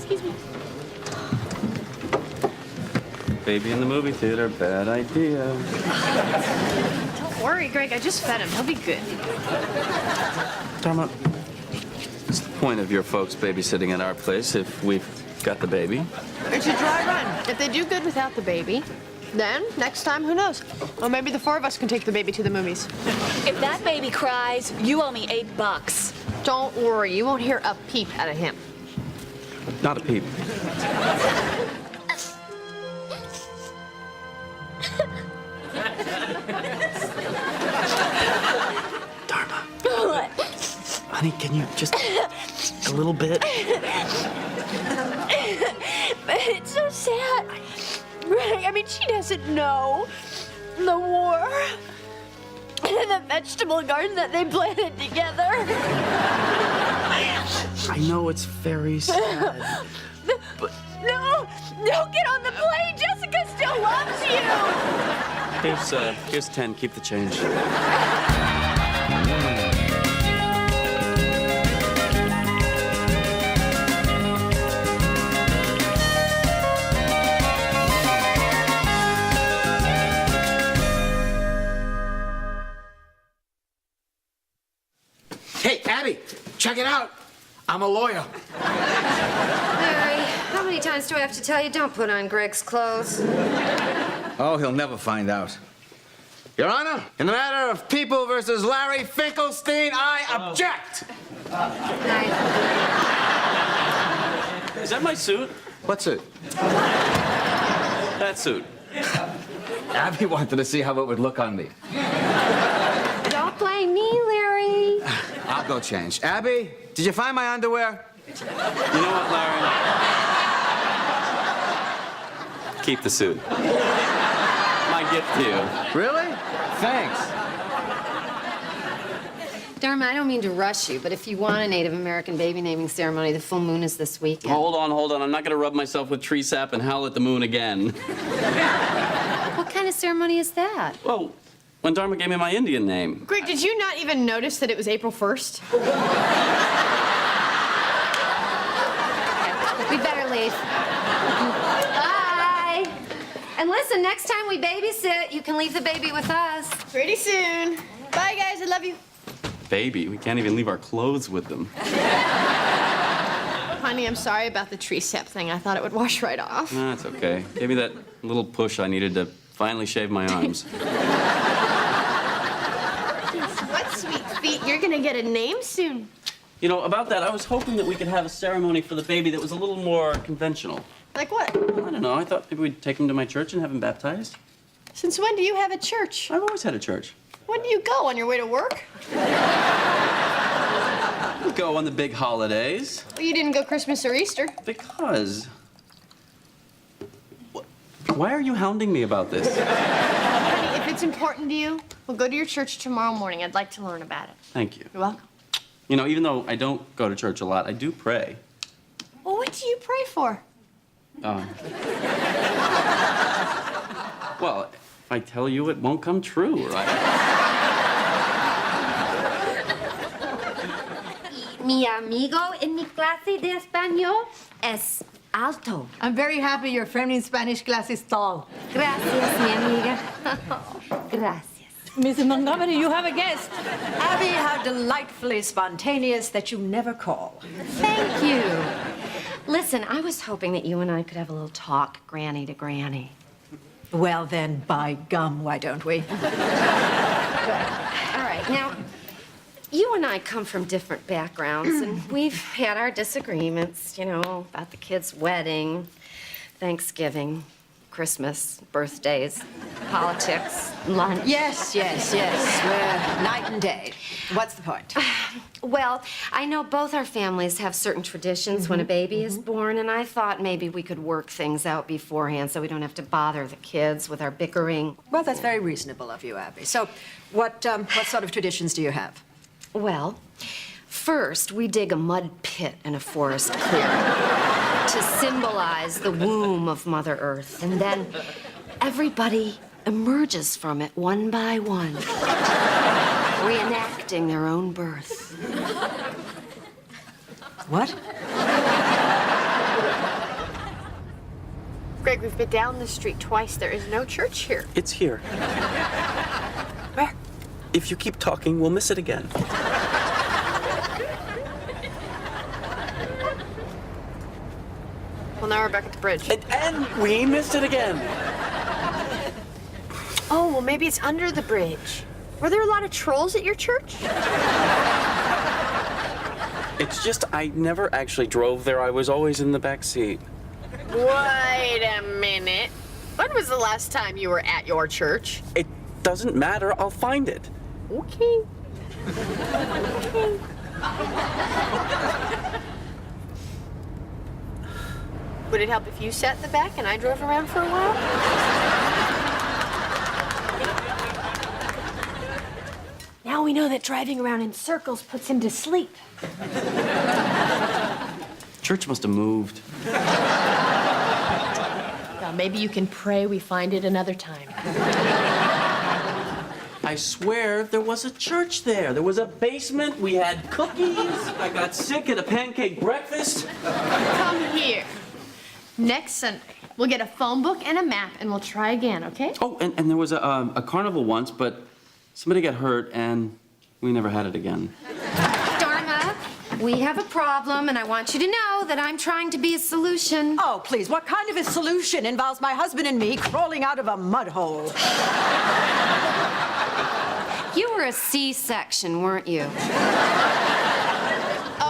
Excuse me. Baby in the movie theater, bad idea. Don't worry, Greg. I just fed him. He'll be good. Dharma, what's the point of your folks babysitting at our place if we've got the baby? It's a dry run. If they do good without the baby, then next time, who knows? Or maybe the 4 of us can take the baby to the movies. If that baby cries, you owe me $8. Don't worry. You won't hear a peep out of him. Not a peep. Dharma. What? Honey, can you just a little bit? But it's so sad. Right? I mean, she doesn't know the war and the vegetable garden that they planted together. I know it's very sad, but... No, get on the plane. Jessica still loves you. Here's 10. Keep the change. Hey, Abby, check it out. I'm a lawyer. Larry, how many times do I have to tell you don't put on Greg's clothes? Oh, he'll never find out. Your Honor, in the matter of People versus Larry Finkelstein, I object. Is that my suit? What suit? That suit. Abby wanted to see how it would look on me. Don't blame me, Larry. I'll go change. Abby, did you find my underwear? You know what, Larry? Keep the suit. My gift to you. Really? Thanks. Dharma, I don't mean to rush you, but if you want a Native American baby naming ceremony, the full moon is this weekend. Hold on. I'm not gonna rub myself with tree sap and howl at the moon again. What kind of ceremony is that? Well, when Dharma gave me my Indian name. Greg, did you not even notice that it was April 1st? We better leave. Bye. And listen, next time we babysit, you can leave the baby with us. Pretty soon. Bye, guys. I love you. Baby, we can't even leave our clothes with them. Honey, I'm sorry about the tree sap thing. I thought it would wash right off. Nah, it's okay. Gave me that little push I needed to finally shave my arms. What sweet feet. You're gonna get a name soon. You know, about that, I was hoping that we could have a ceremony for the baby that was a little more conventional. Like what? I don't know. I thought maybe we'd take him to my church and have him baptized. Since when do you have a church? I've always had a church. When do you go? On your way to work? We go on the big holidays. Well, you didn't go Christmas or Easter. Because... Why are you hounding me about this? Honey, if it's important to you, we'll go to your church tomorrow morning. I'd like to learn about it. Thank you. You're welcome. You know, even though I don't go to church a lot, I do pray. Well, what do you pray for? Well, if I tell you, it won't come true, right? Mi amigo en mi clase de español es alto. I'm very happy your friend in Spanish class is tall. Gracias, mi amiga. Gracias. Mrs. Montgomery, you have a guest. Abby, how delightfully spontaneous that you never call. Thank you. Listen, I was hoping that you and I could have a little talk, granny to granny. Well, then, by gum, why don't we? All right, now, you and I come from different backgrounds, and we've had our disagreements, you know, about the kid's wedding, Thanksgiving, Christmas, birthdays, politics, lunch. Yes. We're night and day. What's the point? Well, I know both our families have certain traditions when a baby is born, and I thought maybe we could work things out beforehand so we don't have to bother the kids with our bickering. Well, that's very reasonable of you, Abby. So, what sort of traditions do you have? Well, first, we dig a mud pit in a forest clearing to symbolize the womb of Mother Earth. And then everybody emerges from it one by one, reenacting their own birth. What? Greg, we've been down the street twice. There is no church here. It's here. Where? If you keep talking, we'll miss it again. Well, now we're back at the bridge. And we missed it again. Oh, well, maybe it's under the bridge. Were there a lot of trolls at your church? It's just I never actually drove there. I was always in the back seat. Wait a minute. When was the last time you were at your church? It doesn't matter. I'll find it. Okay. Would it help if you sat in the back and I drove around for a while? Now we know that driving around in circles puts him to sleep. Church must have moved. Well, maybe you can pray we find it another time. I swear there was a church there. There was a basement. We had cookies. I got sick at a pancake breakfast. Come here. Next Sunday, we'll get a phone book and a map and we'll try again, okay? Oh, and there was a carnival once, but somebody got hurt and we never had it again. Dharma, we have a problem, and I want you to know that I'm trying to be a solution. Oh, please, what kind of a solution involves my husband and me crawling out of a mud hole? You were a C-section, weren't you?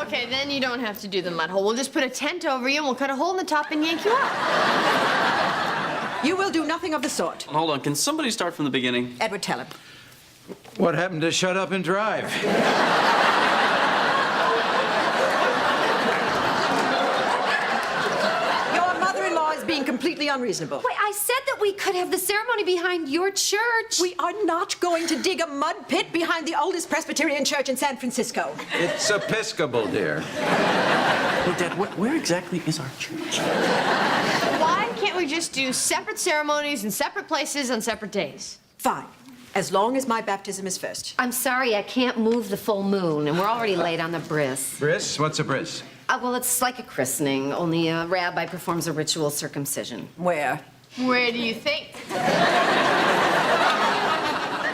Okay, then you don't have to do the mud hole. We'll just put a tent over you and we'll cut a hole in the top and yank you out. You will do nothing of the sort. Hold on, can somebody start from the beginning? Edward, tell him. What happened to shut up and drive? Your mother-in-law is being completely unreasonable. Wait, I said that we could have the ceremony behind your church. We are not going to dig a mud pit behind the oldest Presbyterian church in San Francisco. It's Episcopal, dear. Hey, Dad, where exactly is our church? Why can't we just do separate ceremonies in separate places on separate days? Fine, as long as my baptism is first. I'm sorry, I can't move the full moon, and we're already late on the bris. Bris? What's a bris? Well, it's like a christening, only a rabbi performs a ritual circumcision. Where? Where do you think?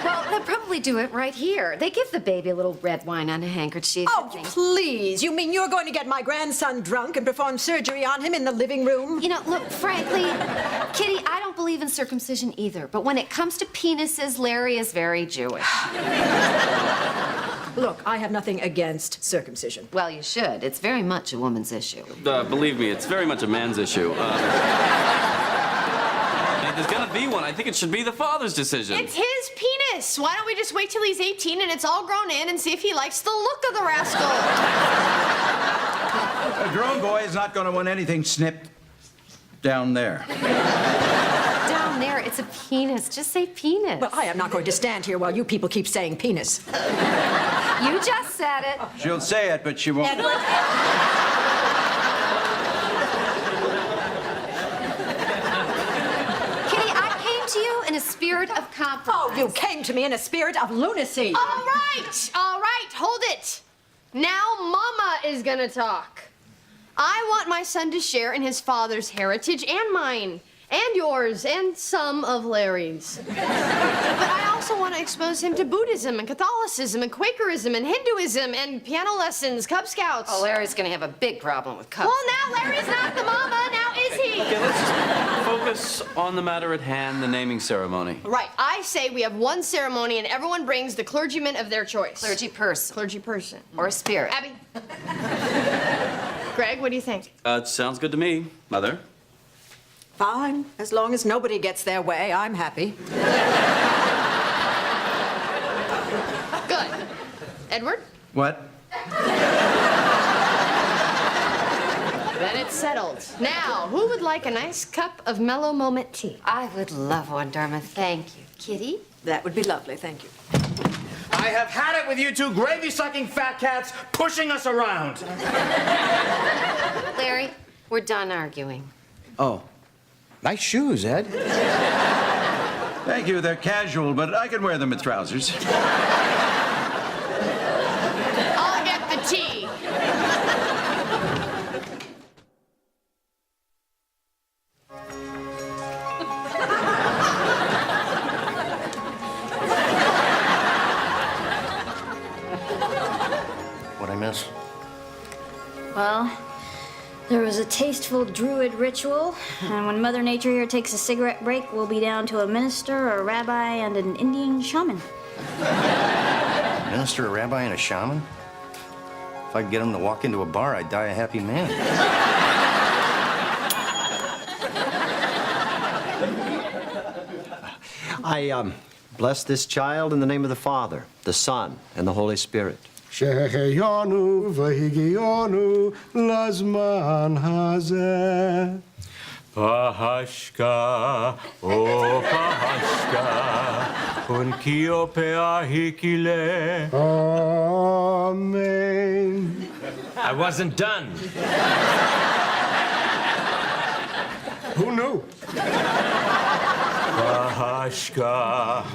Well, they'll probably do it right here. They give the baby a little red wine on a handkerchief. Oh, and things. please. You mean you're going to get my grandson drunk and perform surgery on him in the living room? You know, look, frankly, Kitty, I don't believe in circumcision either. But when it comes to penises, Larry is very Jewish. Look, I have nothing against circumcision. Well, you should. It's very much a woman's issue. Believe me, it's very much a man's issue. If there's gonna be one, I think it should be the father's decision. It's his penis. Why don't we just wait till he's 18 and it's all grown in and see if he likes the look of the rascal? A grown boy is not going to want anything snipped down there. Down there, it's a penis. Just say penis. Well, I am not going to stand here while you people keep saying penis. You just said it. She'll say it, but she won't. Edward. Kitty, I came to you in a spirit of compromise. Oh, you came to me in a spirit of lunacy. All right, hold it. Now Mama is gonna talk. I want my son to share in his father's heritage and mine, and yours, and some of Larry's. But I also want to expose him to Buddhism and Catholicism and Quakerism and Hinduism and piano lessons, Cub Scouts. Oh, Larry's gonna have a big problem with cups. Well, now Larry's not the mama, now is he? Okay, let's just focus on the matter at hand, the naming ceremony. Right, I say we have one ceremony and everyone brings the clergyman of their choice. Clergy person. Clergy person. Or spirit. Abby. Greg, what do you think? It sounds good to me, Mother. Fine. As long as nobody gets their way, I'm happy. Good. Edward? What? Then it's settled. Now, who would like a nice cup of mellow moment tea? I would love one, Dharma. Thank you. Kitty? That would be lovely, thank you. I have had it with you two gravy-sucking fat cats pushing us around. Larry, we're done arguing. Oh. Nice shoes, Ed. Thank you. They're casual, but I can wear them with trousers. I'll get the tea. Well, there was a tasteful druid ritual, and when Mother Nature here takes a cigarette break, we'll be down to a minister, a rabbi, and an Indian shaman. Minister, a rabbi, and a shaman? If I could get him to walk into a bar, I'd die a happy man. I bless this child in the name of the Father, the Son, and the Holy Spirit. שהחיינו והגיענו לזמן הזה. Pahashka, oh Pahashka, unkio peahikile. Amen. I wasn't done. Who knew? Pahashka,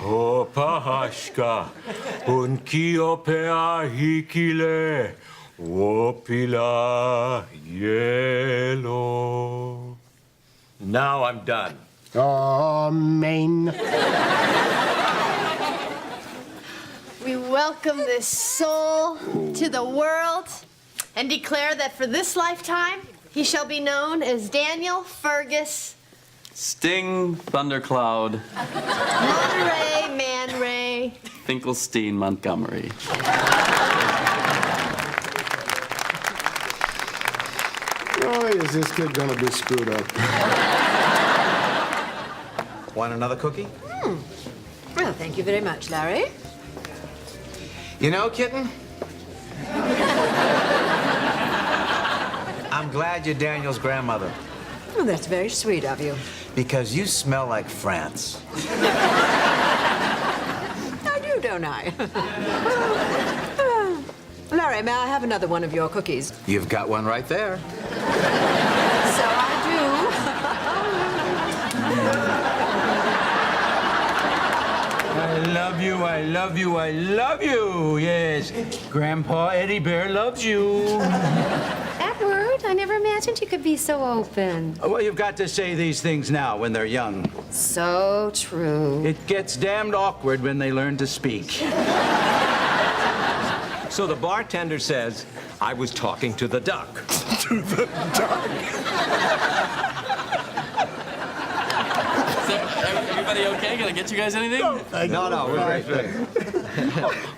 oh Pahashka, unkio peahikile. Wopila yellow. Now I'm done. Amen. We welcome this soul to the world and declare that for this lifetime, he shall be known as Daniel Fergus Sting, Thundercloud, Monterey Man Ray. Finkelstein, Montgomery. Boy, is this kid gonna be screwed up. Want another cookie? Well, thank you very much, Larry. You know, kitten? I'm glad you're Daniel's grandmother. Oh, that's very sweet of you. Because you smell like France. I do, don't I? Larry, may I have another one of your cookies? You've got one right there. So I I love you, I love you, I love you. Yes, Grandpa Eddie Bear loves you. Edward, I never imagined you could be so open. Well, you've got to say these things now when they're young. So true. It gets damned awkward when they learn to speak. So the bartender says, I was talking to the duck. To the dark. Everybody okay? Gonna get you guys anything? No, we're great.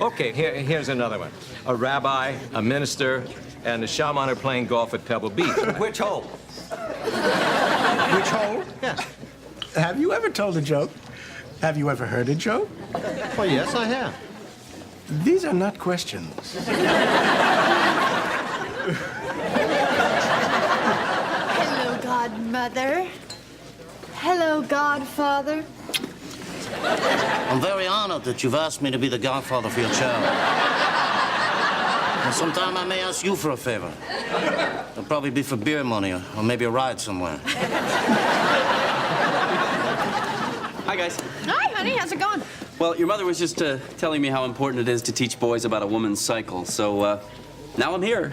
Okay, here's another one. A rabbi, a minister, and a shaman are playing golf at Pebble Beach. Which hole? Which hole? Yeah. Have you ever told a joke? Have you ever heard a joke? Well, yes, I have. These are not questions. Hello, Godmother. Hello, Godfather. I'm very honored that you've asked me to be the godfather for your child. And sometime I may ask you for a favor. It'll probably be for beer money or maybe a ride somewhere. Hi, guys. Hi, honey. How's it going? Well, your mother was just telling me how important it is to teach boys about a woman's cycle, so now I'm here.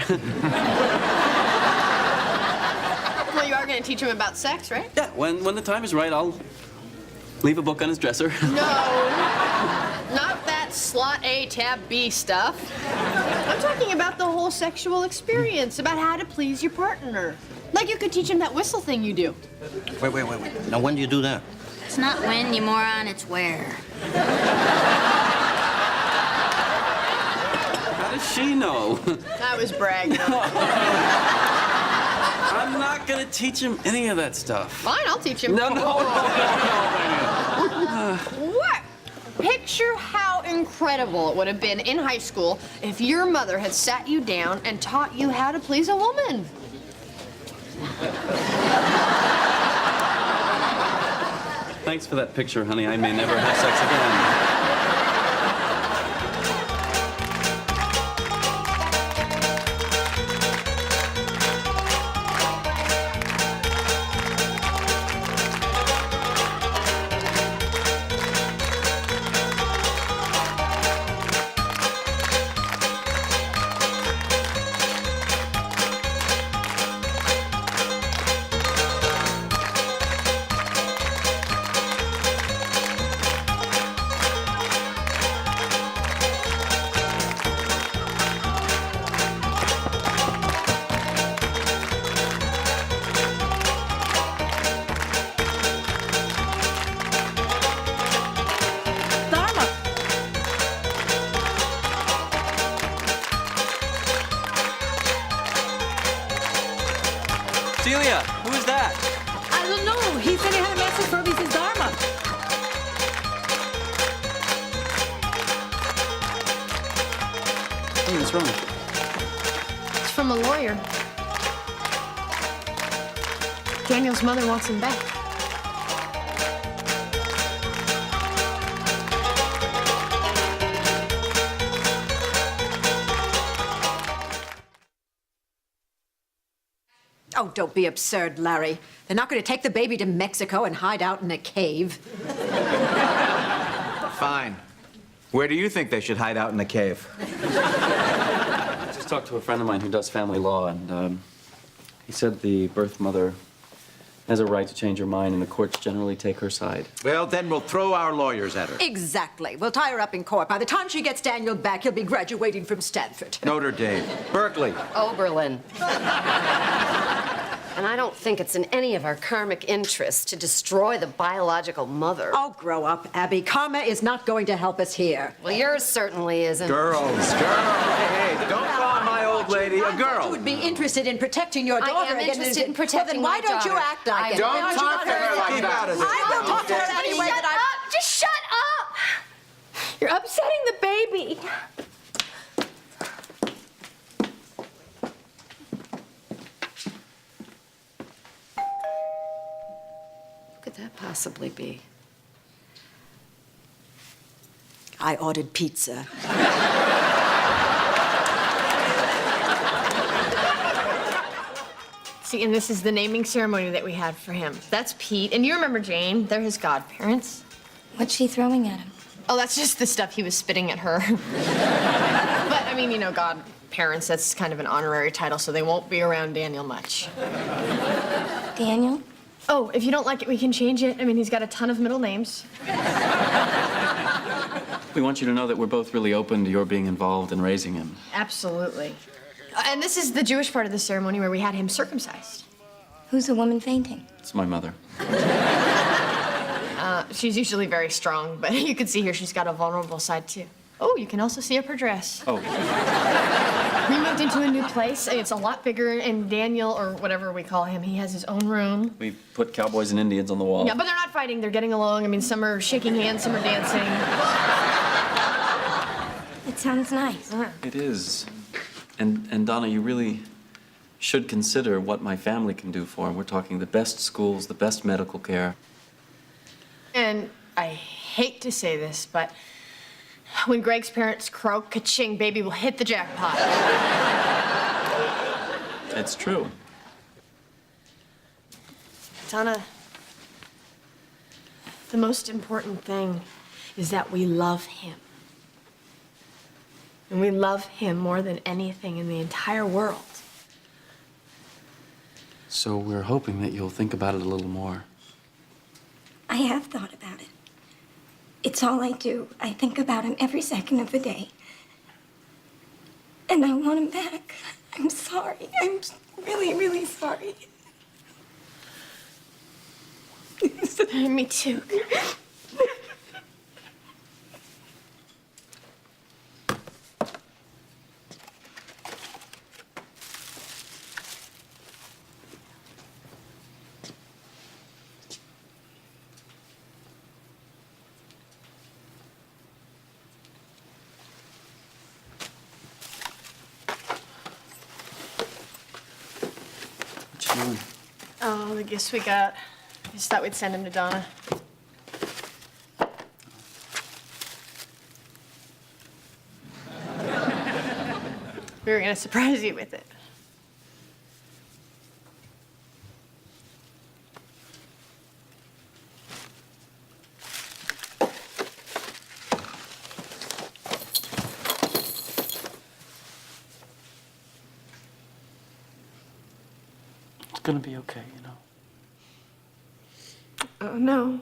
Well, you are going to teach him about sex, right? Yeah, when the time is right, I'll leave a book on his dresser. No, not that slot A, tab B stuff. I'm talking about the whole sexual experience, about how to please your partner. Like you could teach him that whistle thing you do. Wait. Now, when do you do that? It's not when, you moron, it's where. How does she know? I was bragging. I'm not gonna teach him any of that stuff. Fine, I'll teach him. No. What? Picture how incredible it would have been in high school if your mother had sat you down and taught you how to please a woman. Thanks for that picture, honey. I may never have sex again. Celia, who is that? I don't know. He said he had a message for Mrs. Dharma. Hey, what's wrong? It's from a lawyer. Daniel's mother wants him back. Oh, don't be absurd, Larry. They're not going to take the baby to Mexico and hide out in a cave. Fine. Where do you think they should hide out in the cave? I just talked to a friend of mine who does family law, and he said the birth mother has a right to change her mind, and the courts generally take her side. Well, then we'll throw our lawyers at her. Exactly. We'll tie her up in court. By the time she gets Daniel back, he'll be graduating from Stanford. Notre Dame. Berkeley. Oberlin. And I don't think it's in any of our karmic interests to destroy the biological mother. Oh, grow up, Abby. Karma is not going to help us here. Well, yours certainly isn't. Girls. Hey, don't call my old lady a girl. You would be interested in protecting your daughter. I am against- interested in protecting Well, then why my don't you daughter? act like it? Don't Why talk you to her like Keep that. out of this. I will talk to her any way that I... Just shut up! You're upsetting the baby. Who could that possibly be? I ordered pizza. See, and this is the naming ceremony that we had for him. That's Pete, and you remember Jane. They're his godparents. What's she throwing at him? Oh, that's just the stuff he was spitting at her. But, I mean, you know, godparents, that's kind of an honorary title, so they won't be around Daniel much. Daniel? Oh, if you don't like it, we can change it. I mean, he's got a ton of middle names. We want you to know that we're both really open to your being involved in raising him. Absolutely. And this is the Jewish part of the ceremony where we had him circumcised. Who's the woman fainting? It's my mother. She's usually very strong, but you can see here she's got a vulnerable side, too. Oh, you can also see up her dress. Oh. We moved into a new place. It's a lot bigger, and Daniel, or whatever we call him, he has his own room. We put cowboys and Indians on the wall. Yeah, but they're not fighting. They're getting along. I mean, some are shaking hands, some are dancing. It sounds nice. It is. And Donna, you really should consider what my family can do for him. We're talking the best schools, the best medical care. And I hate to say this, but when Greg's parents croak, ka-ching, baby will hit the jackpot. It's true. Donna, the most important thing is that we love him. And we love him more than anything in the entire world. So we're hoping that you'll think about it a little more. I have thought about it. It's all I do. I think about him every second of the day. And I want him back. I'm sorry. I'm really, really sorry. Me too. What you doing? Oh, the gifts we got. I just thought we'd send them to Donna. We were gonna surprise you with it. It's gonna be okay, you know. Oh, no.